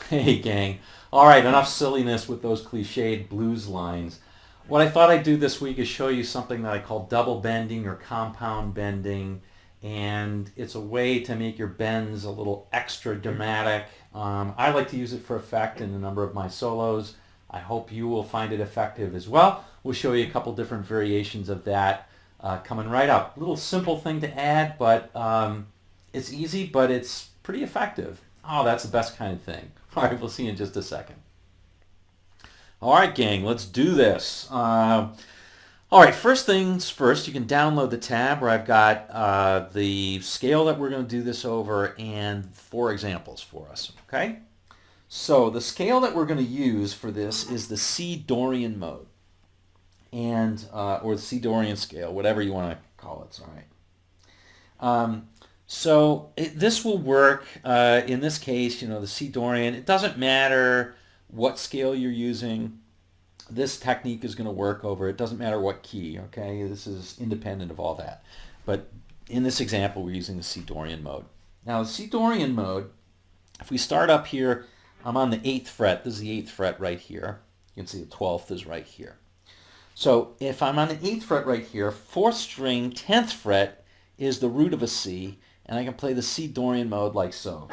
Hey gang. All right, enough silliness with those cliched blues lines. What I thought I'd do this week is show you something that I call double bending or compound bending, and it's a way to make your bends a little extra dramatic. I like to use it for effect in a number of my solos. I hope you will find it effective as well. We'll show you a couple different variations of that coming right up. A little simple thing to add, but it's easy, but it's pretty effective. Oh, that's the best kind of thing. All right, we'll see you in just a second. All right, gang, let's do this. All right, first things first, you can download the tab where I've got the scale that we're going to do this over and 4 examples for us, okay? So the scale that we're going to use for this is the C Dorian mode, and or the C Dorian scale, whatever you want to call it, all right. This will work in this case, the C Dorian. It doesn't matter what scale you're using. This technique is going to work over. It doesn't matter what key, okay? This is independent of all that. But in this example, we're using the C Dorian mode. Now, the C Dorian mode, if we start up here, I'm on the 8th fret. This is the 8th fret right here. You can see the 12th is right here. So if I'm on the 8th fret right here, 4th string, 10th fret is the root of a C, and I can play the C Dorian mode like so.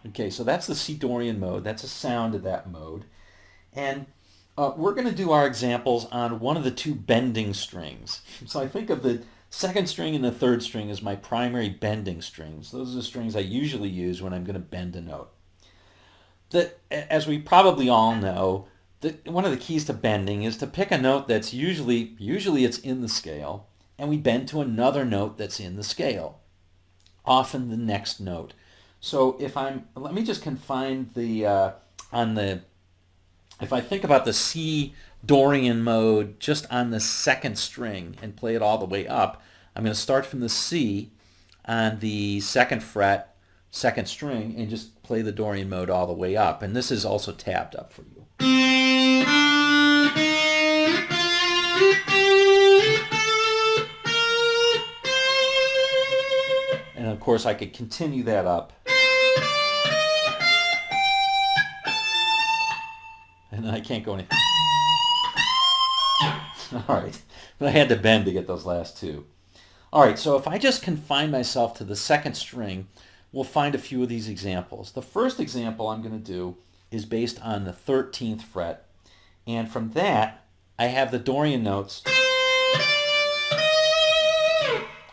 Okay, so that's the C Dorian mode. That's a sound of that mode. And we're going to do our examples on one of the 2 bending strings. So I think of the 2nd string and the 3rd string as my primary bending strings. Those are the strings I usually use when I'm going to bend a note. As we probably all know, one of the keys to bending is to pick a note that's usually it's in the scale, and we bend to another note that's in the scale, often the next note. So let me just confine if I think about the C Dorian mode just on the 2nd string and play it all the way up, I'm going to start from the C on the 2nd fret, 2nd string, and just play the Dorian mode all the way up. And this is also tabbed up for you. And of course I could continue that up. And I can't go any. All right, but I had to bend to get those last 2. All right, so if I just confine myself to the 2nd string, we'll find a few of these examples. The first example I'm going to do is based on the 13th fret, and from that I have the Dorian notes.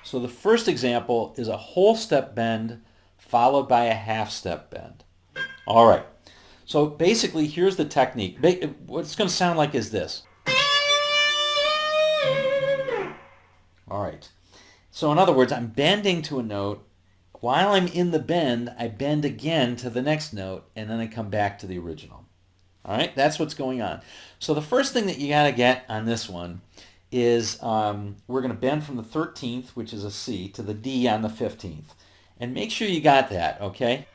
So the first example is a whole step bend followed by a half step bend. All right. So basically, here's the technique. What it's going to sound like is this. All right. So in other words, I'm bending to a note. While I'm in the bend, I bend again to the next note, and then I come back to the original. All right? That's what's going on. So the first thing that you got to get on this one is we're going to bend from the 13th, which is a C, to the D on the 15th. And make sure you got that, okay?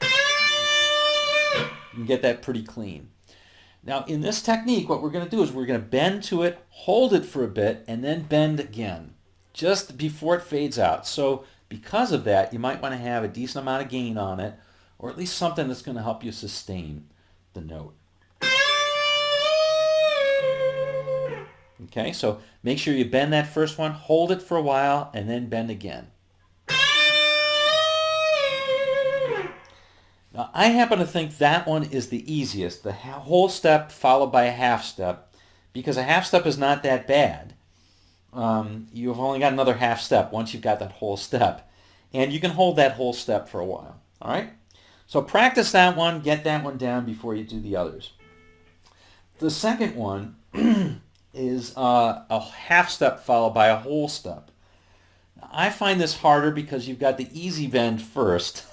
You can get that pretty clean. Now in this technique, what we're going to do is we're going to bend to it, hold it for a bit, and then bend again, just before it fades out. So because of that, you might want to have a decent amount of gain on it, or at least something that's going to help you sustain the note. Okay, so make sure you bend that first one, hold it for a while, and then bend again. Now, I happen to think that one is the easiest, the whole step followed by a half step, because a half step is not that bad. You've only got another half step once you've got that whole step, and you can hold that whole step for a while. All right? So practice that one, get that one down before you do the others. The second one is a half step followed by a whole step. I find this harder because you've got the easy bend first.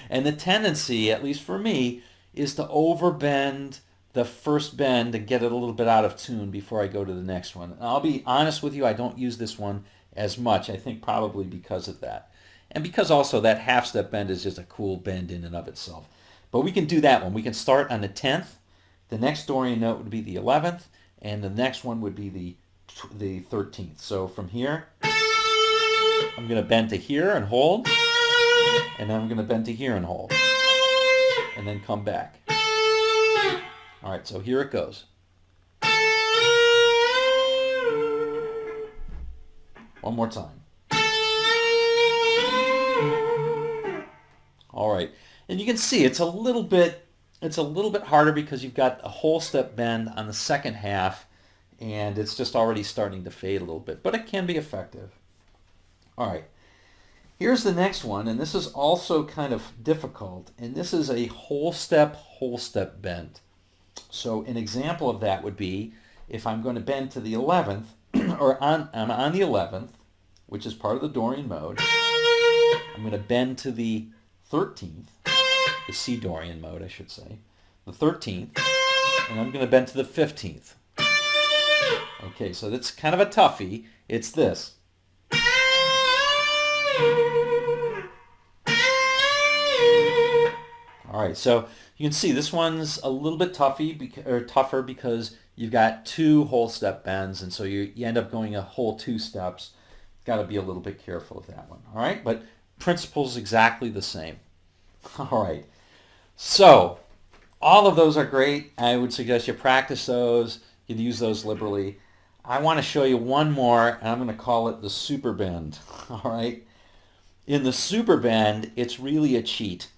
And the tendency, at least for me, is to overbend the first bend and get it a little bit out of tune before I go to the next one. And I'll be honest with you, I don't use this one as much. I think probably because of that. And because also that half step bend is just a cool bend in and of itself. But we can do that one. We can start on the 10th. The next Dorian note would be the 11th. And the next one would be the 13th. So from here, I'm going to bend to here and hold. And then I'm going to bend to here and hold. And then come back. All right, so here it goes. One more time. All right, and you can see it's a little bit harder because you've got a whole step bend on the second half, and it's just already starting to fade a little bit, but it can be effective. All right, here's the next one, and this is also kind of difficult, and this is a whole step bend. So an example of that would be if I'm going to bend to the 11th, or I'm on the 11th, which is part of the Dorian mode. I'm going to bend to the 13th, the C Dorian mode, I should say, the 13th, and I'm going to bend to the 15th. Okay, so that's kind of a toughie. It's this. All right, so you can see this one's a little bit tougher because you've got two whole step bends, and so you end up going a whole two steps. Got to be a little bit careful of that one. All right, but principle's exactly the same. All right, so all of those are great. I would suggest you practice those. You can use those liberally. I want to show you one more, and I'm going to call it the super bend. All right, in the super bend, it's really a cheat.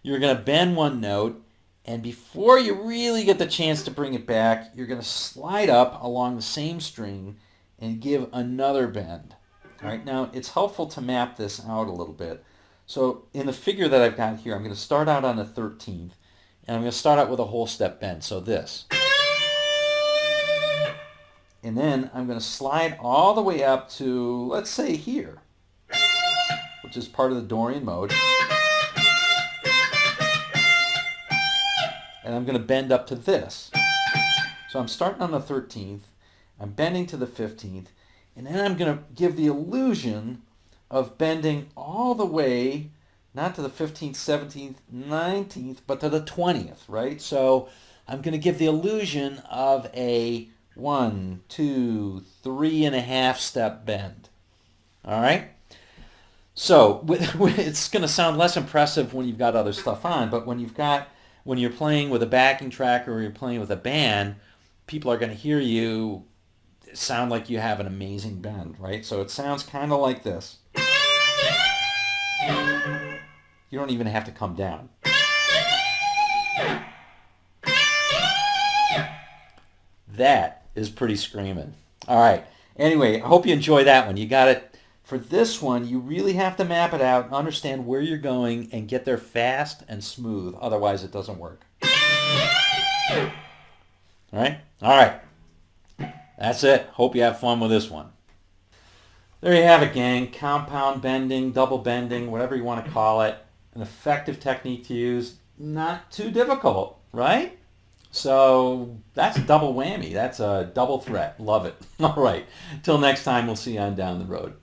You're going to bend one note, and before you really get the chance to bring it back, you're going to slide up along the same string and give another bend. All right, now it's helpful to map this out a little bit. So in the figure that I've got here, I'm going to start out on the 13th, and I'm going to start out with a whole step bend, so this. And then I'm going to slide all the way up to, let's say here, which is part of the Dorian mode. And I'm going to bend up to this. So I'm starting on the 13th, I'm bending to the 15th, and then I'm going to give the illusion of bending all the way, not to the 15th, 17th, 19th, but to the 20th, right? So I'm going to give the illusion of a 1, 2, 3.5 step bend. All right? So it's going to sound less impressive when you've got other stuff on, but when you're playing with a backing track or you're playing with a band, people are going to hear you sound like you have an amazing bend, right? So it sounds kind of like this. You don't even have to come down. That is pretty screaming. All right. Anyway, I hope you enjoy that one. You got it. For this one, you really have to map it out, understand where you're going, and get there fast and smooth. Otherwise, it doesn't work. All right? All right. That's it. Hope you have fun with this one. There you have it, gang. Compound bending, double bending, whatever you want to call it. An effective technique to use. Not too difficult, right? So that's a double whammy. That's a double threat. Love it. All right. Till next time, we'll see you on down the road.